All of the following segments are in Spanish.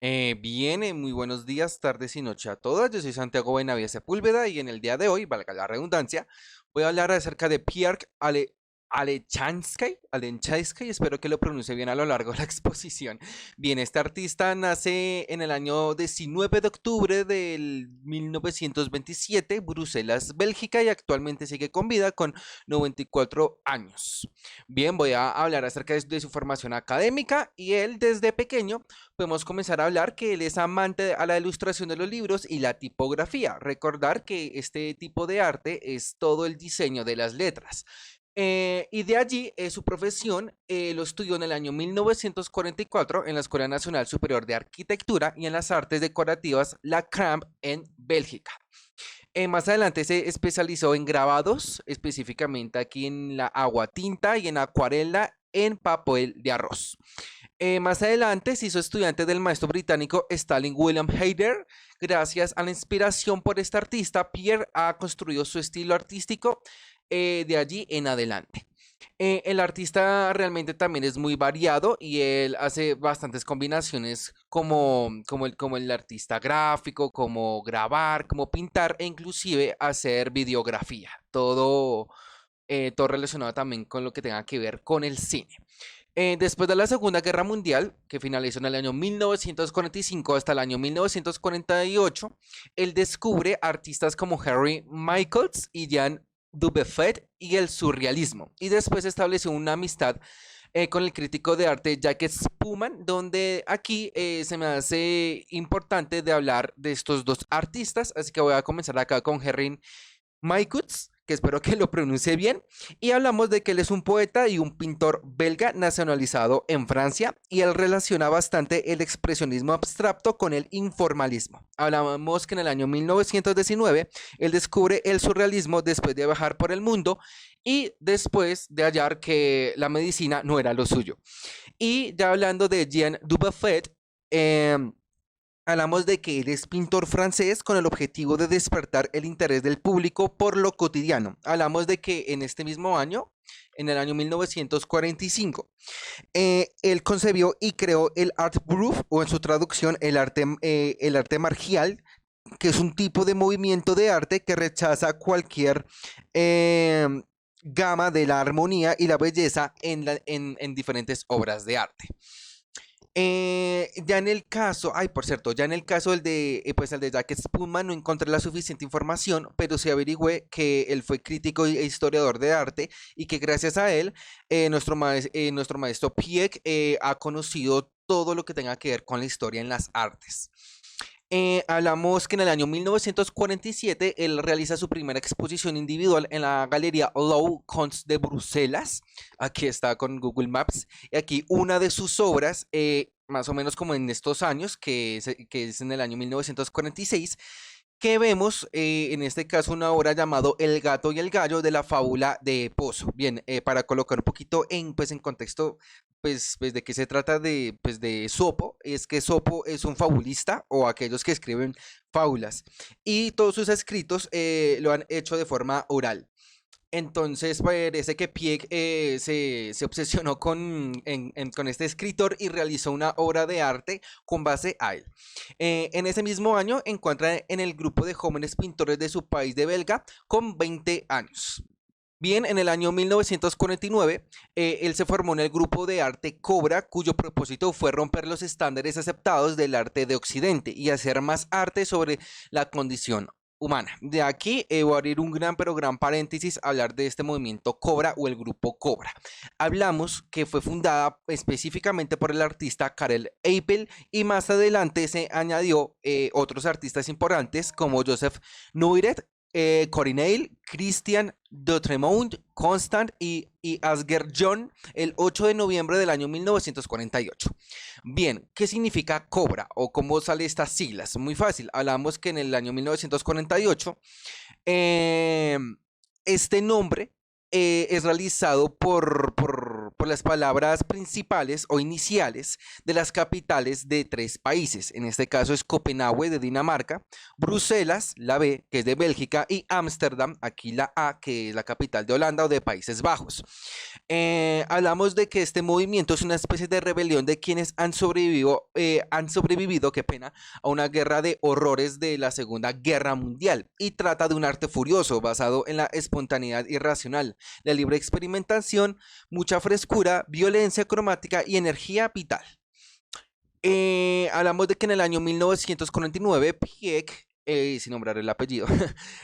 Muy buenos días, tardes y noche a todas. Yo soy Santiago Benavides Sepúlveda y en el día de hoy, valga la redundancia, voy a hablar acerca de Alechansky, espero que lo pronuncie bien a lo largo de la exposición. Bien, este artista nace en el año 19 de octubre del 1927, Bruselas, Bélgica, y actualmente sigue con vida con 94 años. Bien, voy a hablar acerca de su formación académica y él desde pequeño podemos comenzar a hablar que él es amante a la ilustración de los libros y la tipografía. Recordar que este tipo de arte es todo el diseño de las letras. Y de allí su profesión lo estudió en el año 1944 en la Escuela Nacional Superior de Arquitectura y en las Artes Decorativas La Cramp en Bélgica. Más adelante se especializó en grabados, específicamente aquí en la aguatinta y en acuarela en papel de arroz. Más adelante se hizo estudiante del maestro británico Stalin William Hayder. Gracias a la inspiración por este artista, Pierre ha construido su estilo artístico de allí en adelante. El artista realmente también es muy variado y él hace bastantes combinaciones como el artista gráfico, como grabar, como pintar e inclusive hacer videografía. Todo relacionado también con lo que tenga que ver con el cine. Después de la Segunda Guerra Mundial, que finalizó en el año 1945 hasta el año 1948, él descubre artistas como Harry Michaels y Jean Dubuffet y el surrealismo. Y después estableció una amistad con el crítico de arte Jacques Spuman, donde aquí se me hace importante de hablar de estos dos artistas. Así que voy a comenzar acá con Harry Michaels, que espero que lo pronuncie bien, y hablamos de que él es un poeta y un pintor belga nacionalizado en Francia, y él relaciona bastante el expresionismo abstracto con el informalismo. Hablamos que en el año 1919 él descubre el surrealismo después de viajar por el mundo y después de hallar que la medicina no era lo suyo. Y ya hablando de Jean Dubuffet, hablamos de que él es pintor francés con el objetivo de despertar el interés del público por lo cotidiano. Hablamos de que en este mismo año, en el año 1945, él concebió y creó el Art Brut, o en su traducción, el arte marcial, que es un tipo de movimiento de arte que rechaza cualquier eh, gama de la armonía y la belleza en diferentes obras de arte. Ya en el caso, ay, por cierto, ya en el caso pues el de Jack Spuma no encontré la suficiente información, pero sí averigüé que él fue crítico e historiador de arte y que gracias a él, nuestro maestro Pieck ha conocido todo lo que tenga que ver con la historia en las artes. Hablamos que en el año 1947 él realiza su primera exposición individual en la Galería Low Cons de Bruselas. Aquí está con Google Maps. Y aquí una de sus obras, más o menos como en estos años, que es en el año 1946, que vemos en este caso una obra llamado El gato y el gallo de la fábula de Pozo. Bien, para colocar un poquito en contexto, pues de qué se trata de Sopo, es que Sopo es un fabulista o aquellos que escriben fábulas y todos sus escritos lo han hecho de forma oral. Entonces parece que Pieck se obsesionó con este escritor y realizó una obra de arte con base a él. En ese mismo año encuentra en el grupo de jóvenes pintores de su país de Belga con 20 años. Bien, en el año 1949, él se formó en el grupo de arte Cobra, cuyo propósito fue romper los estándares aceptados del arte de Occidente y hacer más arte sobre la condición humana. De aquí voy a abrir un gran pero gran paréntesis a hablar de este movimiento Cobra o el grupo Cobra. Hablamos que fue fundada específicamente por el artista Karel Appel y más adelante se añadió otros artistas importantes como Joseph Noirette, Corinne, Christian Dotremont, Constant y Asger John el 8 de noviembre del año 1948. Bien, ¿qué significa Cobra o cómo sale estas siglas? Muy fácil, hablamos que en el año 1948 eh, este nombre es realizado por las palabras principales o iniciales de las capitales de tres países. En este caso es Copenhague de Dinamarca, Bruselas, la B, que es de Bélgica, y Ámsterdam, aquí la A, que es la capital de Holanda o de Países Bajos. Hablamos de que este movimiento es una especie de rebelión de quienes han sobrevivido, qué pena, a una guerra de horrores de la Segunda Guerra Mundial y trata de un arte furioso basado en la espontaneidad irracional, la libre experimentación, mucha frescura, violencia cromática y energía vital. Hablamos de que en el año 1949 Piek, sin nombrar el apellido,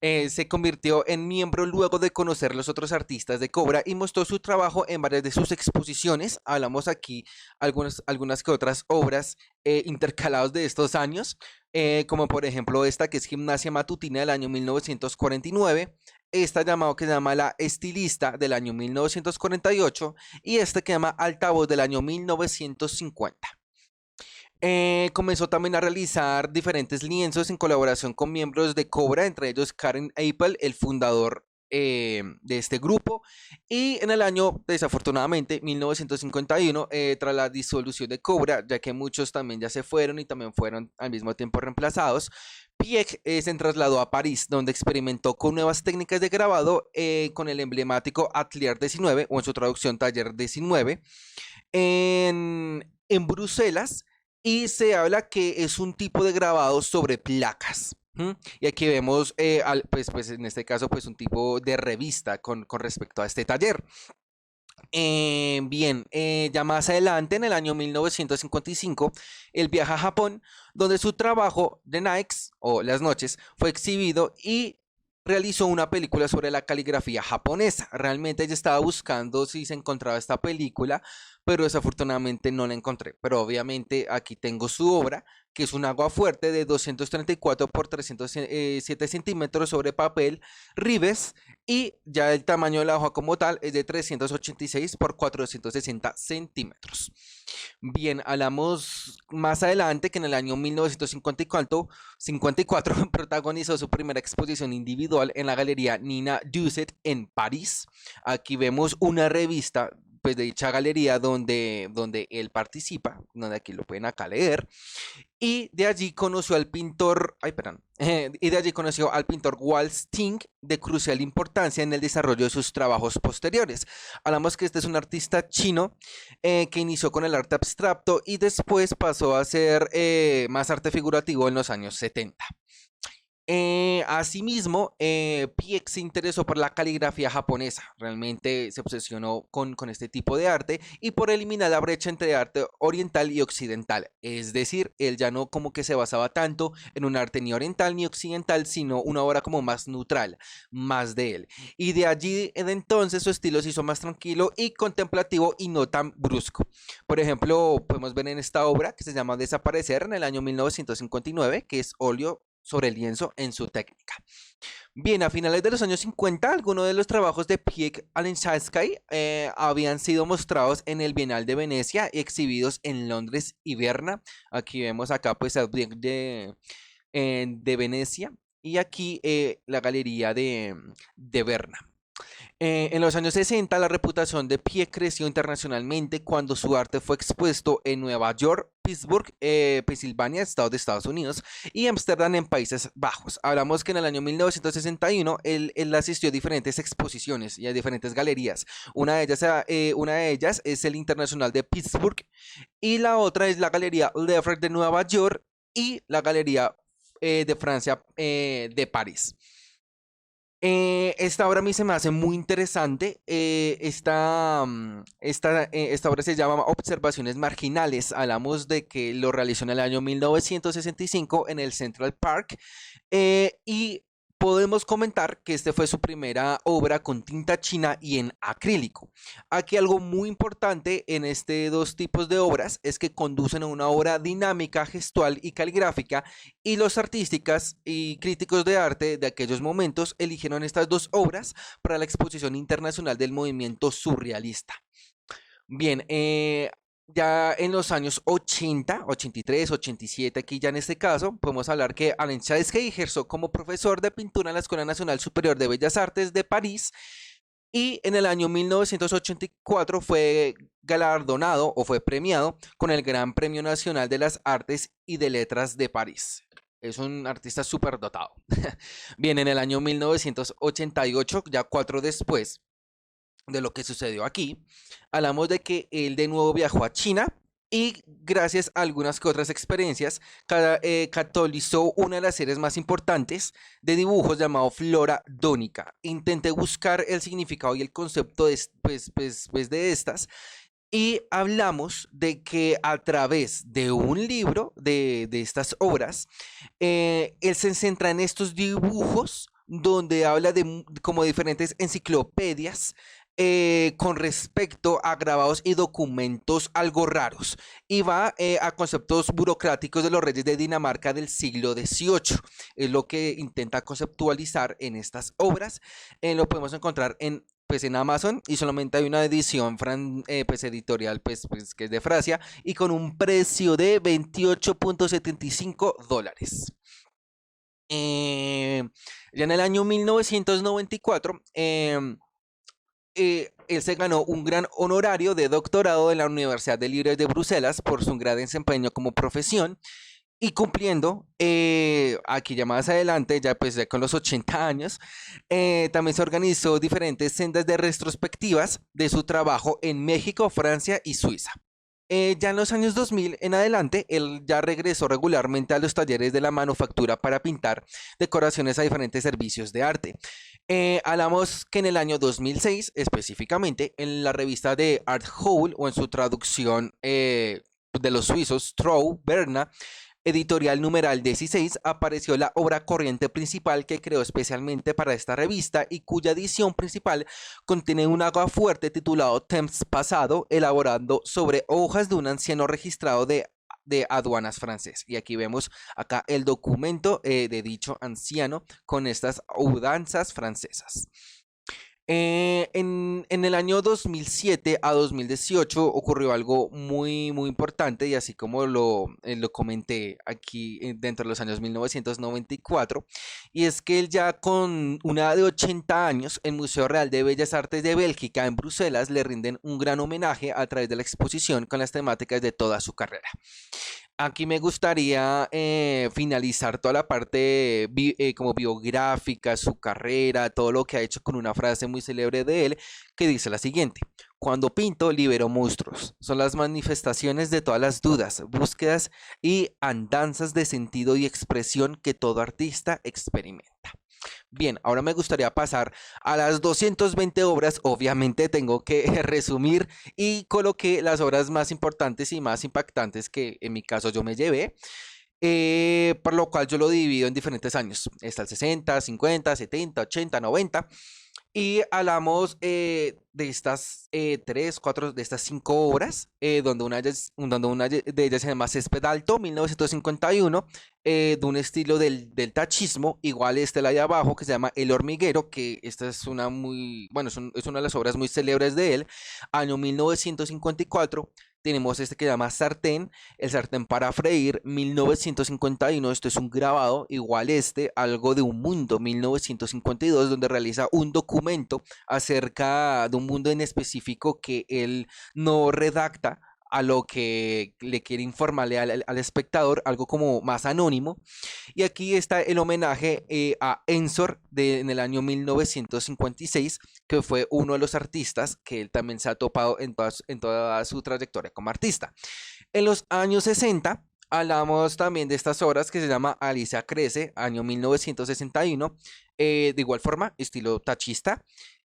se convirtió en miembro luego de conocer los otros artistas de Cobra y mostró su trabajo en varias de sus exposiciones. Hablamos aquí algunas que otras obras intercaladas de estos años, como por ejemplo esta que es Gimnasia Matutina del año 1949, esta llamado que se llama La Estilista del año 1948 y este que se llama Altavoz del año 1950. Comenzó también a realizar diferentes lienzos en colaboración con miembros de Cobra, entre ellos Karen Apple, el fundador de este grupo. Y en el año, desafortunadamente, 1951, tras la disolución de Cobra, ya que muchos también ya se fueron y también fueron al mismo tiempo reemplazados, Piek se trasladó a París, donde experimentó con nuevas técnicas de grabado con el emblemático Atelier 19, o en su traducción Taller 19, en Bruselas, y se habla que es un tipo de grabado sobre placas. Y aquí vemos, pues en este caso, pues un tipo de revista con respecto a este taller. Bien, ya más adelante, en el año 1955, él viaja a Japón, donde su trabajo, The Nights, o Las Noches, fue exhibido y realizó una película sobre la caligrafía japonesa. Realmente ella estaba buscando si se encontraba esta película, pero desafortunadamente no la encontré. Pero obviamente aquí tengo su obra, que es un agua fuerte de 234 por 307 centímetros sobre papel Rives, y ya el tamaño de la hoja como tal es de 386 por 460 centímetros. Bien, hablamos más adelante que en el año 1954 protagonizó su primera exposición individual en la galería Nina Dusset en París. Aquí vemos una revista, pues, de dicha galería donde él participa, donde aquí lo pueden acá leer. Y de allí conoció al pintor, ay, perdón, y de allí conoció al pintor Walt Sting, de crucial importancia en el desarrollo de sus trabajos posteriores. Hablamos que este es un artista chino que inició con el arte abstracto y después pasó a hacer más arte figurativo en los años 70. Asimismo, Piek se interesó por la caligrafía japonesa, realmente se obsesionó con este tipo de arte y por eliminar la brecha entre arte oriental y occidental, es decir, él ya no como que se basaba tanto en un arte ni oriental ni occidental, sino una obra como más neutral, más de él. Y de allí de entonces su estilo se hizo más tranquilo y contemplativo y no tan brusco. Por ejemplo, podemos ver en esta obra que se llama Desaparecer en el año 1959, que es óleo sobre el lienzo en su técnica. Bien, a finales de los años 50, algunos de los trabajos de Piek Aleksandrsky habían sido mostrados en el Bienal de Venecia y exhibidos en Londres y Berna. Aquí vemos acá pues de Venecia y aquí la galería de Berna. En los años 60, la reputación de Piek creció internacionalmente cuando su arte fue expuesto en Nueva York, Pittsburgh, Pensilvania, Estado de Estados Unidos, y Ámsterdam en Países Bajos. Hablamos que en el año 1961 él asistió a diferentes exposiciones y a diferentes galerías. Una de ellas es el Internacional de Pittsburgh y la otra es la Galería Lefebvre de Nueva York y la Galería de Francia de París. Esta obra a mí se me hace muy interesante. Esta obra se llama Observaciones Marginales. Hablamos de que lo realizó en el año 1965 en el Central Park y podemos comentar que este fue su primera obra con tinta china y en acrílico. Aquí algo muy importante en este dos tipos de obras es que conducen a una obra dinámica, gestual y caligráfica, y los artísticas y críticos de arte de aquellos momentos eligieron estas dos obras para la exposición internacional del movimiento surrealista. Bien, ya en los años 80, 83, 87, aquí ya en este caso, podemos hablar que Alain Chatsky ejerció como profesor de pintura en la Escuela Nacional Superior de Bellas Artes de París Y en el año 1984 fue galardonado o fue premiado con el Gran Premio Nacional de las Artes y de Letras de París. Es un artista súper dotado. Bien, en el año 1988, ya 4 después de lo que sucedió aquí, hablamos de que él de nuevo viajó a China y gracias a algunas que otras experiencias, catalizó una de las series más importantes de dibujos llamado Flora Dónica. Intenté buscar el significado y el concepto de estas y hablamos de que a través de un libro de estas obras, él se centra en estos dibujos donde habla de como diferentes enciclopedias con respecto a grabados y documentos algo raros y va a conceptos burocráticos de los reyes de Dinamarca del siglo XVIII. Es lo que intenta conceptualizar en estas obras. Lo podemos encontrar en Amazon y solamente hay una edición editorial que es de Francia y con un precio de $28.75. Ya en el año 1994 él se ganó un gran honorario de doctorado de la Universidad de Libre de Bruselas por su gran desempeño como profesión y cumpliendo, aquí ya más adelante, ya con los 80 años, también se organizó diferentes sendas de retrospectivas de su trabajo en México, Francia y Suiza. Ya en los años 2000 en adelante, él ya regresó regularmente a los talleres de la manufactura para pintar decoraciones a diferentes servicios de arte. Hablamos que en el año 2006, específicamente, en la revista de Art Hole, o en su traducción de los suizos, Trau Berna, editorial numeral 16, apareció la obra corriente principal que creó especialmente para esta revista y cuya edición principal contiene un fuerte titulado Temps pasado, elaborando sobre hojas de un anciano registrado de aduanas francés. Y aquí vemos acá el documento de dicho anciano con estas udanzas francesas. En el año 2007 a 2018 ocurrió algo muy, muy importante y así como lo comenté aquí dentro de los años 1994, y es que él ya con una edad de 80 años, el Museo Real de Bellas Artes de Bélgica en Bruselas le rinden un gran homenaje a través de la exposición con las temáticas de toda su carrera. Aquí me gustaría finalizar toda la parte como biográfica, su carrera, todo lo que ha hecho con una frase muy célebre de él que dice la siguiente: cuando pinto libero monstruos, son las manifestaciones de todas las dudas, búsquedas y andanzas de sentido y expresión que todo artista experimenta. Bien, ahora me gustaría pasar a las 220 obras. Obviamente tengo que resumir y coloqué las obras más importantes y más impactantes que en mi caso yo me llevé, por lo cual yo lo divido en diferentes años. Está el 60, 50, 70, 80, 90. Y hablamos de estas tres, cuatro, de estas cinco obras, donde una de ellas se llama Césped Alto, 1951, de un estilo del tachismo, igual la de abajo, que se llama El Hormiguero, que esta es una muy, bueno, es una de las obras muy célebres de él, año 1954. Tenemos este que se llama Sartén, el sartén para freír, 1951. Esto es un grabado, igual algo de un mundo, 1952, donde realiza un documento acerca de un mundo en específico que él no redacta a lo que le quiere informarle al espectador, algo como más anónimo. Y aquí está el homenaje a Ensor en el año 1956, que fue uno de los artistas que él también se ha topado en toda su trayectoria como artista. En los años 60, hablamos también de estas obras que se llama Alicia Crece, año 1961, de igual forma, estilo tachista.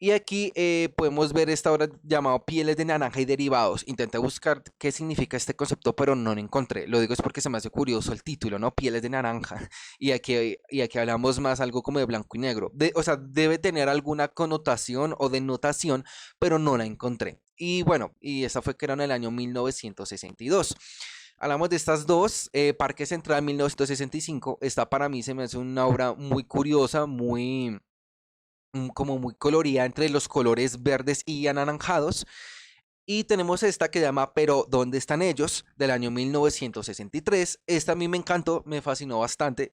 Y aquí podemos ver esta obra llamada Pieles de Naranja y Derivados. Intenté buscar qué significa este concepto, pero no lo encontré. Lo digo es porque se me hace curioso el título, ¿no? Pieles de Naranja. Y aquí hablamos más algo como de blanco y negro. O sea, debe tener alguna connotación o denotación, pero no la encontré. Y bueno, y esa fue que era en el año 1962. Hablamos de estas dos. Parque Central 1965. Esta para mí se me hace una obra muy curiosa, como muy colorida entre los colores verdes y anaranjados. Y tenemos esta que se llama Pero ¿dónde están ellos? Del año 1963. Esta a mí me encantó, me fascinó bastante.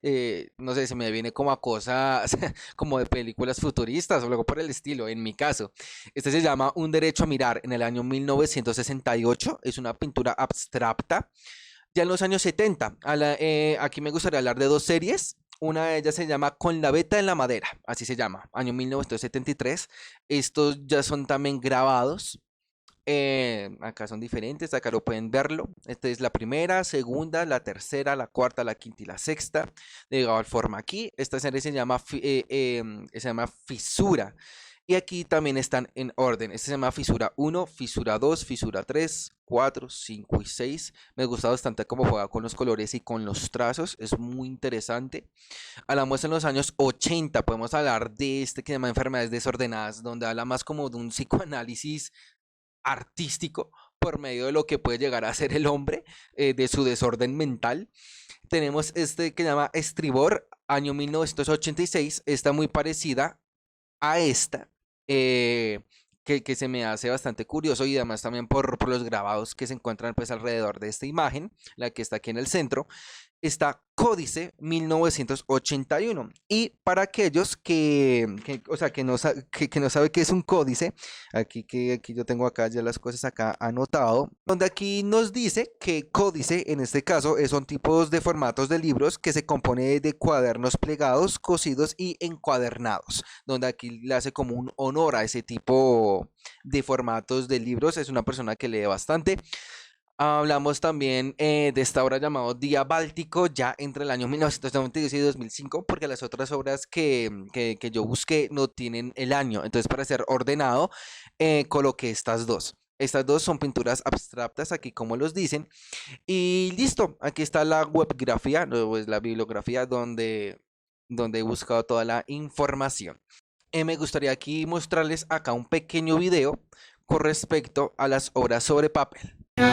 No sé, se me viene como a cosas como de películas futuristas o algo por el estilo, en mi caso. Este se llama Un derecho a mirar en el año 1968. Es una pintura abstracta. Ya en los años 70, aquí me gustaría hablar de dos series. Una de ellas se llama Con la veta en la madera, así se llama, año 1973. Estos ya son también grabados. Acá son diferentes, acá lo pueden verlo. Esta es la primera, segunda, la tercera, la cuarta, la quinta y la sexta. De igual forma aquí, esta serie se llama Fisura. Y aquí también están en orden. Este se llama Fisura 1, Fisura 2, Fisura 3, 4, 5 y 6. Me gusta bastante cómo juega con los colores y con los trazos. Es muy interesante. Hablamos en los años 80. Podemos hablar de este que se llama Enfermedades Desordenadas, donde habla más como de un psicoanálisis artístico por medio de lo que puede llegar a ser el hombre, de su desorden mental. Tenemos este que se llama Estribor, año 1986. Está muy parecida a esta, que se me hace bastante curioso, y además también por los grabados que se encuentran pues alrededor de esta imagen, la que está aquí en el centro. Está Códice 1981. Y para aquellos o sea, que no sabe qué es un códice, aquí yo tengo acá ya las cosas acá anotado, donde aquí nos dice que códice en este caso son tipos de formatos de libros que se compone de cuadernos plegados, cosidos y encuadernados, donde aquí le hace como un honor a ese tipo de formatos de libros. Es una persona que lee bastante. Hablamos también de esta obra llamada Día Báltico, ya entre el año 1992 y 2005, porque las otras obras que yo busqué no tienen el año. Entonces, para ser ordenado, coloqué estas dos. Estas dos son pinturas abstractas, aquí como los dicen. Y listo, aquí está la webgrafía, no, pues la bibliografía donde he buscado toda la información. Me gustaría aquí mostrarles acá un pequeño video con respecto a las obras sobre papel. Es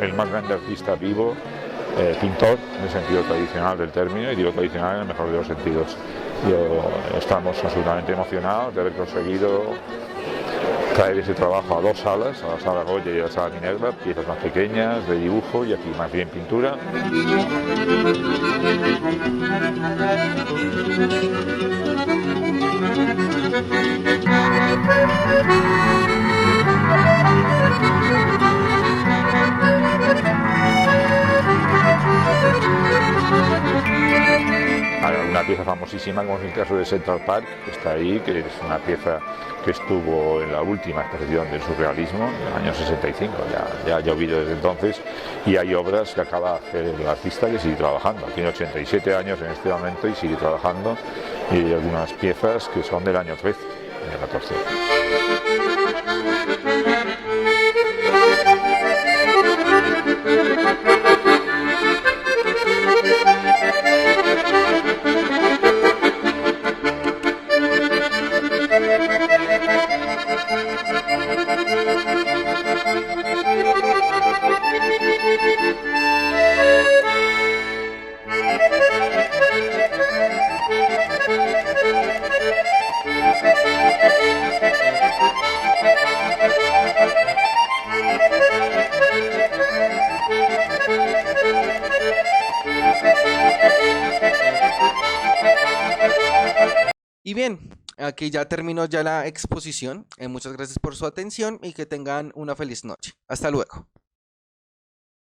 el más grande artista vivo, pintor en el sentido tradicional del término, y digo tradicional en el mejor de los sentidos. Estamos absolutamente emocionados de haber conseguido traer ese trabajo a dos salas, a la sala Goya y a la sala Minerva, piezas más pequeñas de dibujo y aquí más bien pintura. Una pieza famosísima como es el caso de Central Park, que está ahí, que es una pieza que estuvo en la última exposición del surrealismo, en el año 65, ya ha llovido desde entonces, y hay obras que acaba de hacer el artista que sigue trabajando. Tiene 87 años en este momento y sigue trabajando, y hay algunas piezas que son del año 13, del 14. Y bien, aquí ya terminó ya la exposición. Muchas gracias por su atención y que tengan una feliz noche. Hasta luego.